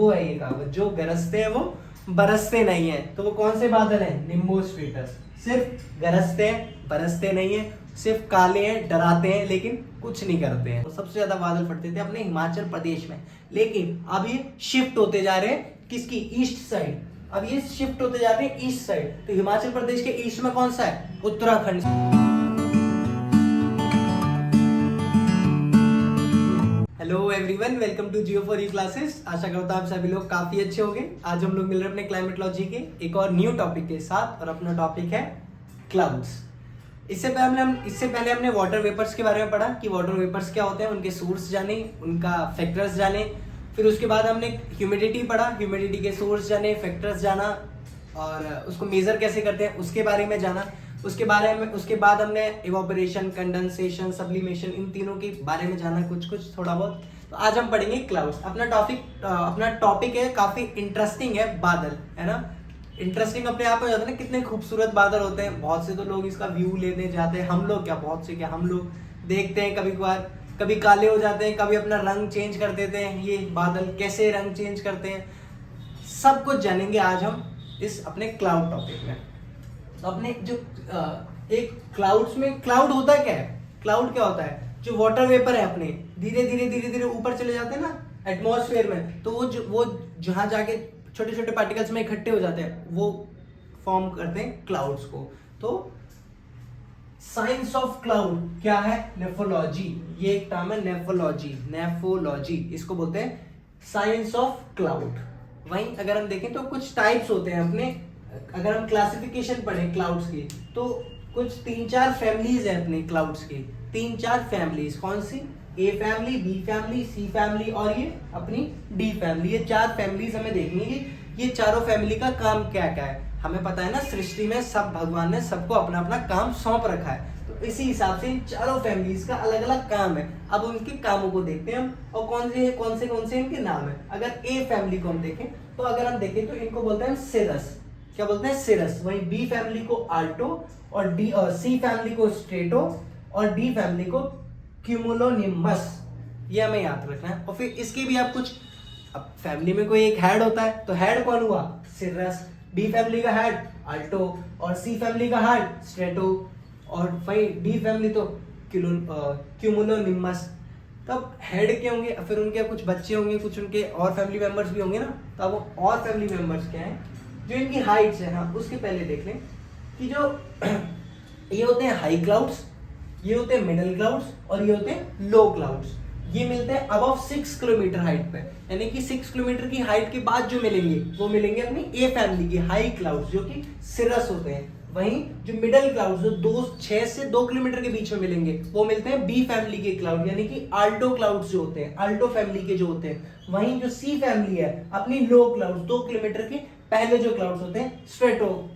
वो है ये कहावत, जो गरजते हैं वो बरसते नहीं है। तो वो कौन से बादल हैं? निम्बोस्ट्रेटस। सिर्फ गरजते हैं, बरसते नहीं है, सिर्फ काले हैं, डराते हैं, लेकिन कुछ नहीं करते हैं। तो सबसे ज्यादा बादल फटते थे अपने हिमाचल प्रदेश में, लेकिन अब ये शिफ्ट होते जा रहे हैं किसकी? East side. अब ये शिफ्ट होते जा रहे हैं ईस्ट साइड। तो हिमाचल प्रदेश के ईस्ट में कौन सा है? Uttarakhand. Hello everyone, welcome to Jio for you classes. आशा करता हूँ आप सभी लोग काफी अच्छे होंगे। आज हम लोग मिल रहे हैं अपने क्लाइमेटोलॉजी के एक और न्यू टॉपिक के साथ, और अपना टॉपिक है क्लाउड्स। इससे पहले हमने वाटर वेपर्स के बारे में पढ़ा कि वाटर वेपर्स क्या होते हैं, उनके सोर्स जाने, उनका फैक्टर्स जाने। फिर उसके बाद हमने ह्यूमिडिटी पढ़ा, ह्यूमिडिटी के सोर्स जाने, फैक्टर्स जाना, और उसको मेजर कैसे करते हैं उसके बारे में जाना। उसके बाद हमने इवापोरेशन, कंडेंसेशन, सब्लिमेशन, इन तीनों के बारे में जाना कुछ थोड़ा बहुत। तो आज हम पढ़ेंगे क्लाउड्स। अपना टॉपिक है, काफी इंटरेस्टिंग है, बादल है ना। इंटरेस्टिंग अपने आप में हो जाता है ना, कितने खूबसूरत बादल होते हैं। बहुत से तो लोग इसका व्यू लेने जाते हैं, हम लोग क्या, बहुत से क्या, हम लोग देखते हैं कभी कभार, कभी काले हो जाते हैं, कभी अपना रंग चेंज कर देते हैं। ये बादल कैसे रंग चेंज करते हैं, सब कुछ जानेंगे आज हम इस अपने क्लाउड टॉपिक में। तो अपने जो एक क्लाउड्स में, क्लाउड होता क्या है? क्लाउड क्या होता है? जो वाटर वेपर है अपने धीरे धीरे ऊपर चले जाते हैं ना एटमॉस्फेयर में, तो वो जहां जाके छोटे छोटे पार्टिकल्स में इकट्ठे हो जाते हैं, वो फॉर्म करते हैं क्लाउड्स को। तो साइंस ऑफ क्लाउड क्या है? नेफोलॉजी। ये एक टर्म है, नेफोलॉजी इसको बोलते हैं, साइंस ऑफ क्लाउड। वहीं अगर हम देखें तो कुछ टाइप्स होते हैं अपने, अगर हम क्लासिफिकेशन पढ़ें क्लाउड्स की, तो कुछ 3-4 फैमिलीज है अपने क्लाउड्स की। 3-4 फैमिलीज कौन सी? A family, B family, C family और ये अपनी डी फैमिली। ये 4 फैमिलीज हमें देखनी है। ये चारों फैमिली का काम क्या क्या है हमें पता है ना। सृष्टि में सब भगवान ने सबको अपना अपना काम सौंप रखा है, तो इसी हिसाब से इन चारों फैमिलीज का अलग अलग काम है। अब उनके कामों को देखते हैं हम, और कौन से इनके नाम है। अगर ए फैमिली को हम देखें, तो अगर हम देखें तो इनको बोलते हैं सिरस। क्या बोलते हैं? सिरस। वहीं बी फैमिली को आल्टो, और सी फैमिली को स्ट्रेटो, और डी फैमिली को क्यूमुलोनिम्बस। ये हमें याद रखना है। और फिर इसके भी आप कुछ, अब फैमिली में कोई एक हेड होता है, तो हेड कौन हुआ? सिरस। बी फैमिली का हेड आल्टो, और सी फैमिली का हेड स्ट्रेटो, और भाई डी फैमिली तो क्यूमुलोनिम्बस। तब हेड के होंगे, फिर उनके कुछ बच्चे होंगे, कुछ उनके और फैमिली मेंबर्स भी होंगे ना। तो अब और फैमिली मेंबर्स क्या है, जो इनकी हाइट्स है। हाँ, उसके पहले देख लें कि जो ये होते हैं हाई क्लाउड्स, ये होते हैं मिडिल क्लाउड्स, और ये होते हैं लो क्लाउड्स। ये मिलते हैं अबव 6 किलोमीटर हाइट पे, यानी कि 6 किलोमीटर की हाइट के बाद जो मिलेंगे, वो मिलेंगे अपनी ए फैमिली के हाई क्लाउड्स, जो कि सिरस होते हैं। वहीं जो मिडिल क्लाउड्स, जो 6 से 2 किलोमीटर के बीच में मिलेंगे, वो मिलते हैं बी फैमिली के क्लाउड, यानी कि आल्टो क्लाउड्स जो होते हैं, आल्टो फैमिली के जो होते हैं। वहीं जो सी फैमिली है अपनी लो क्लाउड्स, 2 किलोमीटर के पहले जो क्लाउड्स होते हैं, स्ट्रेटो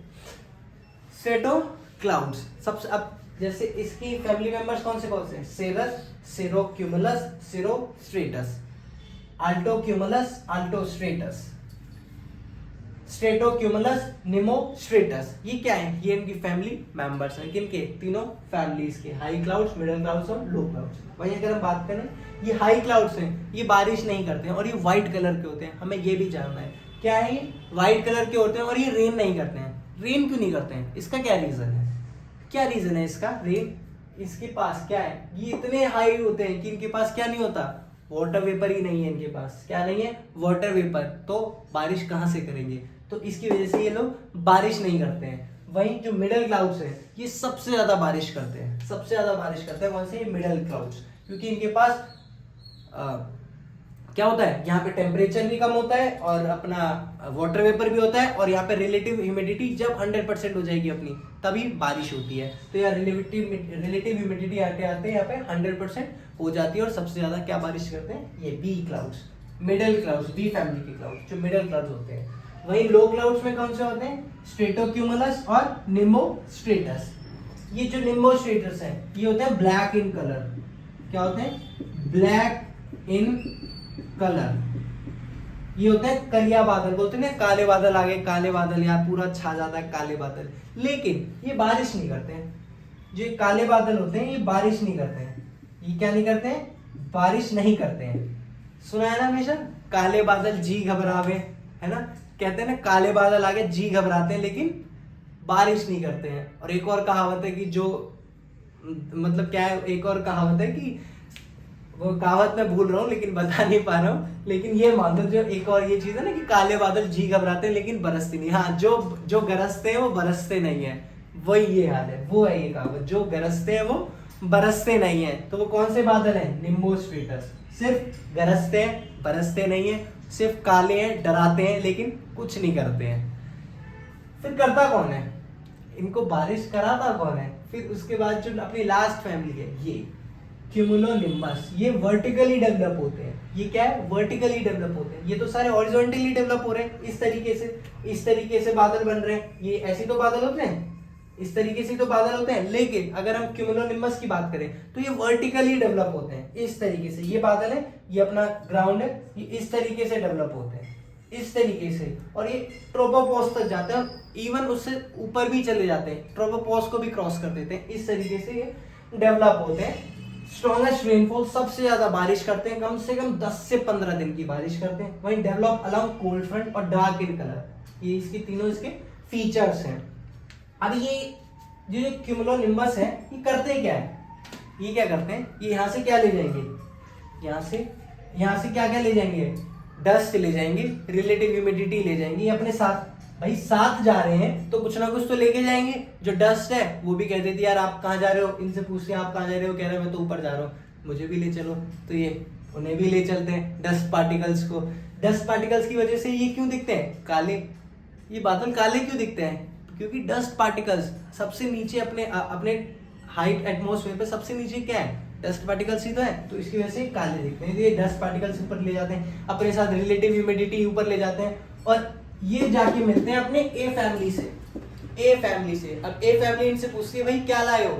क्लाउड्स। सबसे अब जैसे इसकी फैमिली मेंबर्स कौन से? सिरस, सिरोक्यूमुलस, सिरोस्ट्रेटस, आल्टोक्यूमुलस, आल्टोस्ट्रेटस, स्ट्रेटोक्यूमुलस, निमोस्ट्रेटस। ये क्या है? ये इनकी फैमिली मेंबर्स हैं। किनके? तीनों फैमिलीज के, हाई क्लाउड्स, मिडिल क्लाउड्स और लो क्लाउड्स। वहीं अगर हम बात करें, ये हाई क्लाउड्स हैं, ये बारिश नहीं करते हैं, और ये व्हाइट कलर के होते हैं। हमें ये भी जानना है क्या है, ये व्हाइट कलर के होते हैं, और ये रेन नहीं करते हैं। रेन क्यों नहीं करते हैं? इसका क्या रीजन है? क्या रीजन है इसका? रेन, इसके पास क्या है, ये इतने हाई होते हैं कि इनके पास क्या नहीं होता? वाटर वेपर ही नहीं है इनके पास। क्या नहीं है? Water vapour. तो बारिश कहां से करेंगे? तो इसकी वजह से ये लोग बारिश नहीं करते हैं। वहीं जो मिडिल क्लाउड्स है, ये सबसे ज्यादा बारिश करते हैं। सबसे ज्यादा बारिश करते हैं कौन से? ये मिडिल क्लाउड्स, क्योंकि इनके पास क्या होता है, यहाँ पे टेम्परेचर भी कम होता है, और अपना वाटर वेपर भी होता है, और यहाँ पे रिलेटिव ह्यूमिडिटी जब 100% हो जाएगी अपनी, तभी बारिश होती है। तो यार रिलेटिव ह्यूमिडिटी आते यहाँ पे 100% हो जाती है, और सबसे ज्यादा क्या बारिश करते हैं? ये B clouds, middle clouds, B family के क्लाउड्स, जो मिडिल क्लाउड्स होते हैं। वहीं लो क्लाउड्स में कौन से होते हैं? स्ट्रेटोक्यूमुलस और निम्बोस्ट्रेटस। ये जो निम्बोस्ट्रेटस है, ये होते हैं ब्लैक इन कलर। क्या होते हैं? Black in colour. ये होते हैं करिया बादल, बोलते हैं ना, काले बादल आ गए, काले बादल, यहाँ पूरा छा जाता है काले बादल, लेकिन ये बारिश नहीं करते हैं। जो काले बादल होते हैं, ये बारिश नहीं करते हैं। ये क्या नहीं करते हैं? बारिश नहीं करते हैं। सुना है ना हमेशा, काले बादल जी घबरावे, है ना, कहते हैं ना काले बादल आ गए जी घबराते हैं लेकिन बारिश नहीं करते हैं। और एक और कहावत है कि जो मतलब क्या है, एक और कहावत है कि वो कहावत मैं भूल रहा हूँ लेकिन बता नहीं पा रहा हूँ, लेकिन ये मान लो जो एक और ये चीज है ना कि काले बादल जी घबराते हैं लेकिन बरसते नहीं। हाँ, जो जो गरजते हैं वो बरसते नहीं है, वही ये हाल है, वो है ये कहावत, जो गरजते हैं वो बरसते नहीं है। तो वो कौन से बादल हैं? निम्बोस्फेरस। सिर्फ गरजते हैं, बरसते नहीं है, सिर्फ काले हैं, डराते हैं लेकिन कुछ नहीं करते हैं। फिर करता कौन है इनको? बारिश कराता कौन है? फिर उसके बाद जो अपनी लास्ट फैमिली है ये क्यूमुलोनिम्बस, ये वर्टिकली डेवलप होते हैं। ये क्या है? वर्टिकली डेवलप होते हैं। ये तो सारे हॉरिजॉन्टली डेवलप हो रहे हैं, इस तरीके से बादल बन रहे हैं। ये ऐसे तो बादल होते हैं, इस तरीके से तो बादल होते हैं, लेकिन अगर हम क्यूमुलोनिम्बस की बात करें तो ये वर्टिकली डेवलप होते हैं। इस तरीके से ये बादल है, ये अपना ग्राउंड है, ये इस तरीके से डेवलप होते हैं, इस तरीके से, और ये ट्रोपोपॉज तक जाते हैं, इवन उससे ऊपर भी चले जाते हैं, ट्रोपोपॉज को भी क्रॉस कर देते हैं। इस तरीके से ये डेवलप होते हैं। स्ट्रॉन्गेस्ट रेनफॉल, सबसे ज्यादा बारिश करते हैं, कम से कम 10 से 15 दिन की बारिश करते हैं। वहीं डेवलप अलोंग कोल्ड फ्रंट और डार्क इन कलर, ये इसके तीनों इसके फीचर्स हैं। अब ये जो क्यूमुलोनिम्बस है ये करते क्या है? ये क्या करते हैं? ये यहाँ से क्या ले जाएंगे? यहाँ से क्या क्या ले जाएंगे? डस्ट ले जाएंगे, रिलेटिव ह्यूमिडिटी ले जाएंगे अपने साथ। भाई साथ जा रहे हैं तो कुछ ना कुछ तो लेके जाएंगे। जो डस्ट है वो भी कह देती है यार आप कहाँ जा रहे हो, इनसे पूछते हैं आप कहाँ जा रहे हो, कह रहे हैं मैं तो ऊपर जा रहा हूँ, मुझे भी ले चलो। तो ये उन्हें भी ले चलते हैं, डस्ट पार्टिकल्स को। डस्ट पार्टिकल्स की वजह से ये क्यों दिखते हैं काले? ये बादल काले क्यों दिखते हैं? क्योंकि डस्ट पार्टिकल्स सबसे नीचे अपने हाइट एटमॉस्फेयर पे सबसे नीचे क्या है? डस्ट पार्टिकल्स ही तो है, तो इसकी वजह से काले दिखते हैं। ये डस्ट पार्टिकल्स ऊपर ले जाते हैं, अपने साथ रिलेटिव ह्यूमिडिटी ऊपर ले जाते हैं, और ये जाके मिलते हैं अपने ए फैमिली से। अब ए फैमिली इनसे पूछती है भाई क्या लाए हो?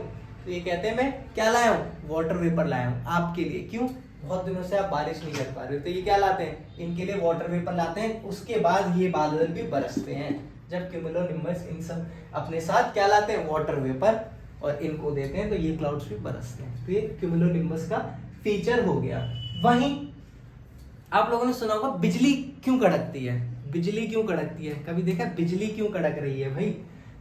तो ये कहते हैं मैं क्या लाया हूँ? वाटर वेपर लाया हूँ आपके लिए। क्यों? बहुत दिनों से आप बारिश नहीं कर पा रहे हो, तो ये क्या लाते हैं? इनके लिए वाटर वेपर लाते हैं। उसके बाद ये बादल भी बरसते हैं, जब क्यूमुलोनिम्बस इन सब अपने साथ क्या लाते हैं? वाटर वेपर, और इनको देते हैं तो ये क्लाउड्स भी बरसते हैं। तो ये क्यूमुलोनिम्बस का फीचर हो गया। वहीं आप लोगों ने सुना होगा बिजली क्यों कड़कती है? बिजली क्यों कड़कती है? कभी देखा बिजली क्यों कड़क रही है भाई?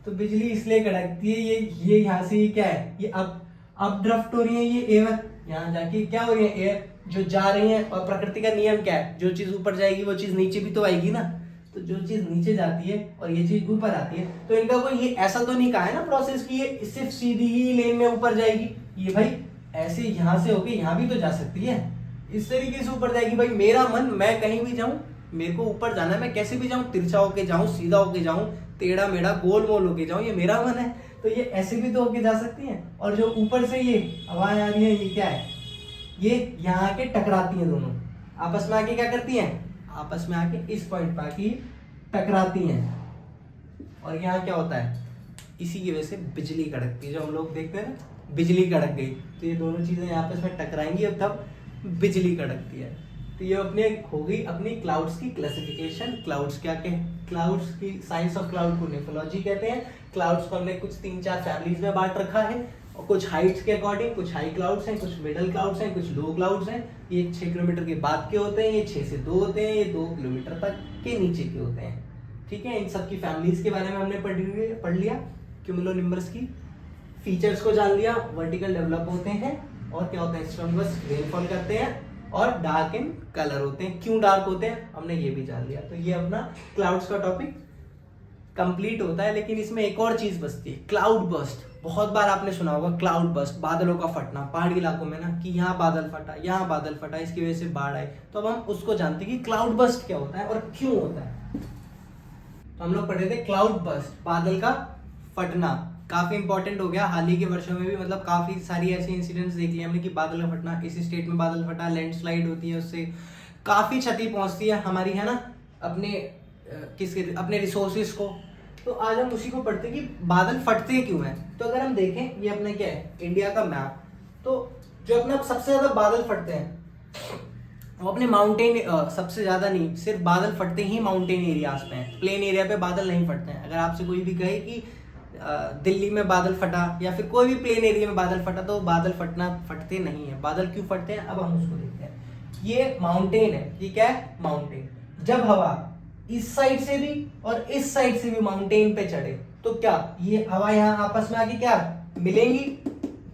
तो बिजली इसलिए कड़कती है, ये यहाँ से ये क्या है? ये अब ड्राफ्ट हो रही है, ये एयर यहाँ जाके क्या हो रही है? एयर जो जा रही है। और प्रकृति का नियम क्या है? जो चीज ऊपर जाएगी वो चीज नीचे भी तो आएगी ना। तो जो चीज नीचे जाती है और ये चीज ऊपर आती है, तो इनका कोई ये ऐसा तो नहीं कहा है ना प्रोसेस कि ये सिर्फ सीधी ही लेन में ऊपर जाएगी। ये भाई ऐसे यहाँ से होके यहाँ भी तो जा सकती है, इस तरीके से ऊपर जाएगी। भाई मेरा मन, मैं कहीं भी जाऊं, मेरे को ऊपर जाना है, मैं कैसे भी जाऊं, तिरछा होके जाऊं, सीधा होके जाऊं, टेढ़ा मेढ़ा गोल मोल होके जाऊं, ये मेरा मन है। तो ये ऐसे भी तो होके जा सकती है। और जो ऊपर से ये हवाएं आ रही है, ये क्या है? ये यहाँ आके टकराती है, दोनों आपस में आके क्या करती हैं? आपस में आके इस पॉइंट पर आके टकराती हैं। और यहाँ क्या होता है? इसी की वजह से बिजली कड़कती है। जो हम लोग देखते हैं ना, बिजली कड़क गई, तो ये दोनों चीजें आपस में टकराएंगी और तब बिजली कड़कती है। तो ये अपने हो गई अपनी क्लाउड्स की क्लासिफिकेशन। क्लाउड्स क्या के? क्लाउड्स की साइंस ऑफ क्लाउड को नेफोलॉजी कहते हैं। क्लाउड्स को हमने कुछ 3-4 फैमिलीज में बांट रखा है, और कुछ हाइट्स के अकॉर्डिंग, कुछ हाई क्लाउड्स हैं, कुछ मिडल क्लाउड्स हैं, कुछ लो क्लाउड्स हैं। ये 6 किलोमीटर के बाद के होते हैं, ये 6 से 2 होते हैं, ये 2 किलोमीटर तक के नीचे के होते हैं। ठीक है, इन सब की फैमिलीज के बारे में हमने पढ़ लिया, क्यूमुलोनिम्बस की फीचर्स को जान लिया। वर्टिकल डेवलप होते हैं, और क्या होते हैं? स्ट्रॉन्गेस्ट रेनफॉल करते हैं, और डार्क इन कलर होते हैं। क्यों डार्क होते हैं हमने ये भी जान लिया। तो ये अपना क्लाउड्स का टॉपिक कंप्लीट होता है। लेकिन इसमें एक और चीज बचती है, क्लाउड बर्स्ट। बहुत बार आपने सुना होगा क्लाउड बर्स्ट, बादलों का फटना पहाड़ी इलाकों में ना, कि यहाँ बादल फटा, यहाँ बादल फटा, इसकी वजह से बाढ़ आई। तो अब हम उसको जानते हैं कि क्लाउड बर्स्ट क्या होता है और क्यों होता है। तो हम लोग पढ़े थे क्लाउड बर्स्ट, बादल का फटना, काफी इंपॉर्टेंट हो गया। हाल ही के वर्षों में भी मतलब काफी सारी ऐसे इंसिडेंट्स देख लिए हमने कि बादल का फटना, इस स्टेट में बादल फटा, लैंडस्लाइड होती है, उससे काफी क्षति पहुंचती है हमारी, है ना, अपने रिसोर्सेज को। तो आज हम उसी को पढ़ते हैं कि बादल फटते क्यों हैं। तो अगर हम देखें, ये अपना क्या है? इंडिया का मैप। तो जो अपना सबसे ज्यादा बादल फटते हैं वो अपने माउंटेन, सबसे ज्यादा नहीं, सिर्फ बादल फटते ही माउंटेन एरियाज पे हैं। प्लेन एरिया पे बादल नहीं फटते हैं। अगर आपसे कोई भी कहे कि दिल्ली में बादल फटा या फिर कोई भी प्लेन एरिया में बादल फटा, तो बादल फटते नहीं है। बादल क्यों फटते हैं अब हम उसको देखते हैं। ये माउंटेन है, ये क्या है, माउंटेन। जब हवा इस साइड से भी और इस साइड से भी माउंटेन पे चढ़े तो क्या ये हवा यहाँ आपस में आके क्या मिलेंगी।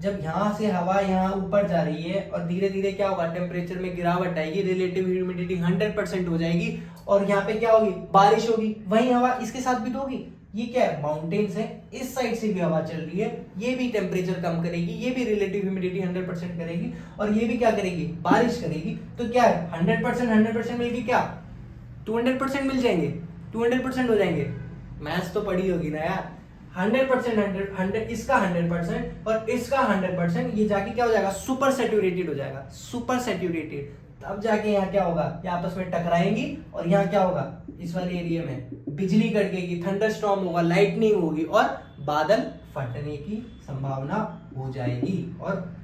जब यहाँ से हवा यहाँ ऊपर जा रही है और धीरे धीरे क्या होगा, टेम्परेचर में गिरावट आएगी, रिलेटिव ह्यूमिडिटी 100% हो जाएगी और यहाँ पे क्या होगी, बारिश होगी। वही हवा इसके साथ भी तो होगी। ये क्या है, माउंटेन्स है, इस साइड से भी हवा चल रही है, ये भी टेम्परेचर कम करेगी, ये भी रिलेटिव ह्यूमिडिटी 100% करेगी और ये भी क्या करेगी, बारिश करेगी। तो क्या है, 100% में भी क्या 200% मिल जाएंगे, 200% हो जाएंगे। मैथ्स तो पढ़ी होगी ना यार। 100%, 100 इसका 100% और इसका 100%, ये जाके क्या हो जाएगा, सुपर सैचुरेटेड हो जाएगा, सुपर सैचुरेटेड। तब जाके यहाँ क्या होगा, ये आपस में टकराएंगी और यहाँ क्या होगा, इस वाले एरिया में बिजली कड़केगी, थंडरस्टॉर्म होगा, लाइटनिंग होगी और बादल फटने की संभावना हो जाएगी। और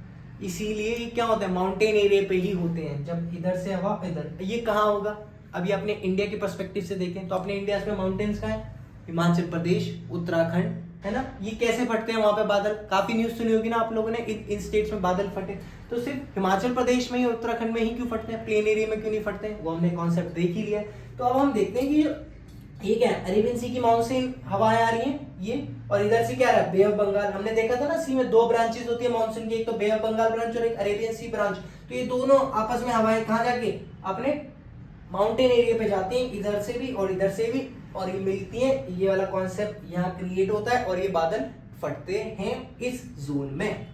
इसीलिए क्या होता है, माउंटेन एरिया पे ही होते हैं। जब इधर से हवा इधर, ये कहाँ होगा, अभी अपने इंडिया के पर्सपेक्टिव से देखें तो अपने इंडिया में माउंटेन्स कहाँ है, हिमाचल प्रदेश, उत्तराखंड, है ना। ये कैसे फटते हैं वहां पे बादल, काफी न्यूज सुनी होगी ना आप लोगों ने, इन स्टेट्स में बादल फटे। तो सिर्फ हिमाचल प्रदेश में ही, उत्तराखंड में ही क्यों फटते हैं, प्लेन एरिया में क्यों नहीं फटते हैं, वो हमने कॉन्सेप्ट देख ही लिया है। तो अब हम देखते हैं कि ये क्या है, अरेबियन सी की मानसून हवाएं आ रही हैं ये, और इधर से क्या आ रहा है, बे ऑफ बंगाल। हमने देखा था ना, सी में 2 ब्रांचेस होती है मानसून की, एक तो बे ऑफ बंगाल ब्रांच और एक अरेबियन सी ब्रांच। तो ये दोनों आपस में हवाएं कहाँ जाके, अपने माउंटेन एरिया पे जाती हैं, इधर से भी और इधर से भी, और ये मिलती है। ये वाला कॉन्सेप्ट यहाँ क्रिएट होता है और ये बादल फटते हैं इस जोन में।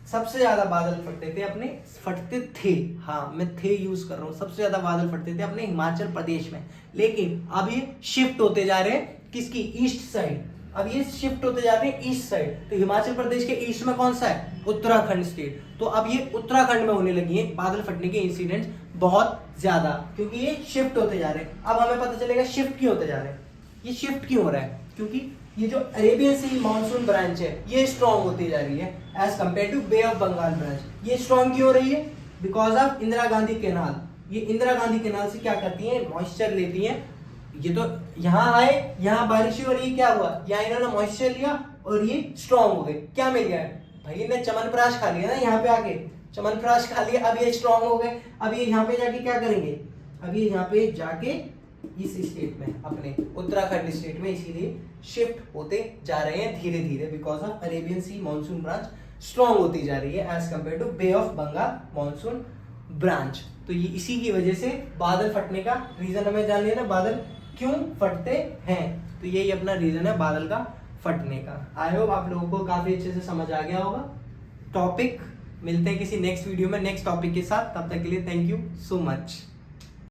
सबसे ज्यादा बादल फटते थे, हाँ मैं थे यूज कर रहा हूँ, सबसे ज्यादा बादल फटते थे अपने हिमाचल प्रदेश में। लेकिन अब ये शिफ्ट होते जा रहे हैं किसकी, ईस्ट साइड। अब ये शिफ्ट होते जा रहे हैं ईस्ट साइड। तो हिमाचल प्रदेश के ईस्ट में कौन सा है, उत्तराखंड स्टेट। तो अब ये उत्तराखंड में होने लगी है बादल फटने के इंसिडेंट्स बहुत ज्यादा, क्योंकि ये शिफ्ट होते जा रहे हैं। अब हमें पता चलेगा शिफ्ट क्यों होते जा रहे हैं, ये शिफ्ट क्यों हो रहा है, क्योंकि ये जो अरेबियन सी मानसून ब्रांच है ये स्ट्रॉन्ग होती जा रही है as compare to bay of Bengal branch. ये स्ट्रॉन्ग क्यों हो रही है, because of Indira Gandhi canal. ये इंदिरा गांधी कैनाल से क्या करती है, मॉइस्चर लेती है। ये तो यहाँ आए, यहाँ बारिश हुई और ये क्या हुआ, यहाँ इन्होंने मॉइस्चर लिया और ये स्ट्रॉन्ग हो गए। क्या मिल गया, भाई ने चमनप्राश खा लिया ना, यहाँ पे आके चमनप्राश खा लिया, अब ये स्ट्रॉन्ग हो गए। अब ये यहाँ पे जाके क्या करेंगे, अब ये यहाँ पे जाके इस स्टेट में, अपने उत्तराखंड स्टेट में, इसीलिए शिफ्ट होते जा रहे हैं धीरे धीरे, because of Arabian sea monsoon branch strong होती जा रही है as compare to bay of Bengal monsoon branch. तो ये इसी की वजह से बादल फटने का रीजन हमें जान लिया ना, बादल क्यों फटते हैं। तो यही अपना रीजन है बादल का फटने का। आई होप आप लोगों को काफी अच्छे से समझ आ गया होगा टॉपिक। मिलते हैं किसी नेक्स्ट वीडियो में नेक्स्ट टॉपिक के साथ, तब तक के लिए थैंक यू सो मच।